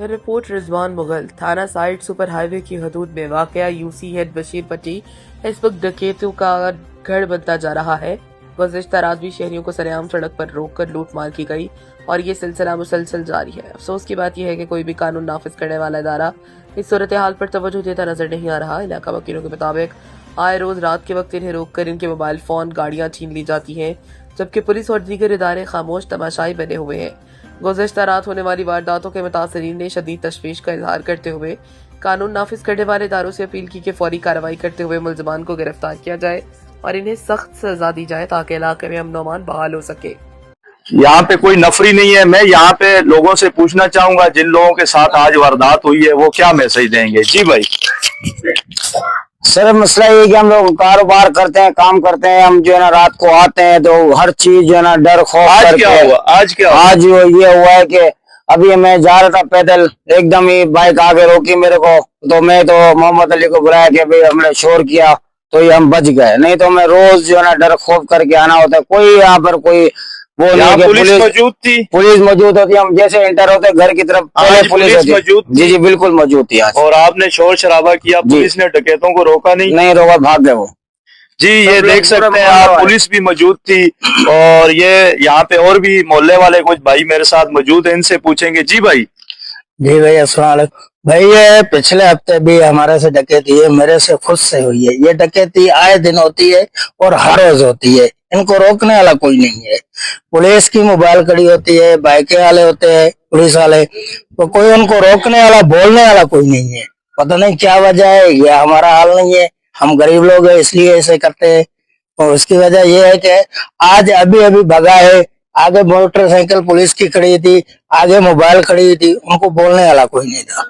Report Rizwan Mughal. थाना side super highway की हदूद में वाकया यूसी हेड बशीर पट्टी इस वक्त डकैतों का गढ़ बनता जा रहा है। गुज़िश्ता रात भी शहरियों को सरेआम सड़क पर रोककर लूटमार की गई और ये सिलसिला मुसलसल जारी है। अफसोस की बात यह है कि कोई भी कानून नाफिज करने वाला इदारा इस सूरत हाल पर तवज्जो देता नजर नहीं आ रहा। इलाका वकीलों के मुताबिक आए रोज रात के वक्त इन्हें रोककर इनके मोबाइल फोन गाड़ियां छीन ली जाती हैं, जबकि पुलिस और दीगर इदारे खामोश तमाशाई बने हुए हैं। गुज़िश्ता रात होने वाली वारदातों के मुतासरीन ने शदीद तशवीश का इजहार करते हुए कानून नाफिज करने वाले इदारों से अपील की कि फौरी कार्रवाई करते हुए मुलजमान को गिरफ्तार किया जाए और इन्हें सख्त सजा दी जाए ताकि इलाके में अमन अमान बहाल हो सके। यहाँ पे कोई नफरी नहीं है। मैं यहाँ पे लोगों से पूछना चाहूंगा जिन लोगों के साथ आज वारदात हुई है वो क्या मैसेज देंगे। जी भाई। सर मसला ये कि हम लोग कारोबार करते हैं, काम करते हैं, हम जो है ना रात को आते हैं तो हर चीज जो है ना डर खौफ आज करके। क्या हुआ? आज ये हुआ है कि अभी मैं जा रहा था पैदल, एकदम ही बाइक आगे रोकी मेरे को, तो मैं तो मोहम्मद अली को बुलाया कि भाई हमने शोर किया तो ये हम बच गए, नहीं तो मैं रोज जो है ना डर खौफ करके आना होता है। कोई यहाँ पर कोई वो नहीं कि पुलिस मौजूद थी। पुलिस मौजूद होती है, हम जैसे एंटर होते घर की तरफ पुलिस मौजूद थी। जी बिल्कुल मौजूद थी। और आपने शोर शराबा किया, पुलिस ने डकैतों को रोका नहीं रोका, भाग गए वो। जी ये देख सकते हैं आप, पुलिस भी मौजूद थी और ये यहाँ पे और भी मोहल्ले वाले कुछ भाई मेरे साथ मौजूद है, इनसे पूछेंगे। जी भाई। जी भाई अस्सलाम वालेकुम। भाई ये पिछले हफ्ते भी हमारे से डकैती है, मेरे से खुद से हुई है। ये डकैती आए दिन होती है और हर रोज होती है, इनको रोकने वाला कोई नहीं है। पुलिस की मोबाइल खड़ी होती है, बाइकें वाले होते हैं पुलिस वाले, तो कोई उनको रोकने वाला बोलने वाला कोई नहीं है। पता नहीं क्या वजह है, ये हमारा हाल नहीं है, हम गरीब लोग हैं इसलिए ऐसे करते हैं। और उसकी वजह यह है कि आज अभी अभी भगा है, आगे मोटरसाइकिल पुलिस की खड़ी थी, आगे मोबाइल खड़ी थी, उनको बोलने वाला कोई नहीं था।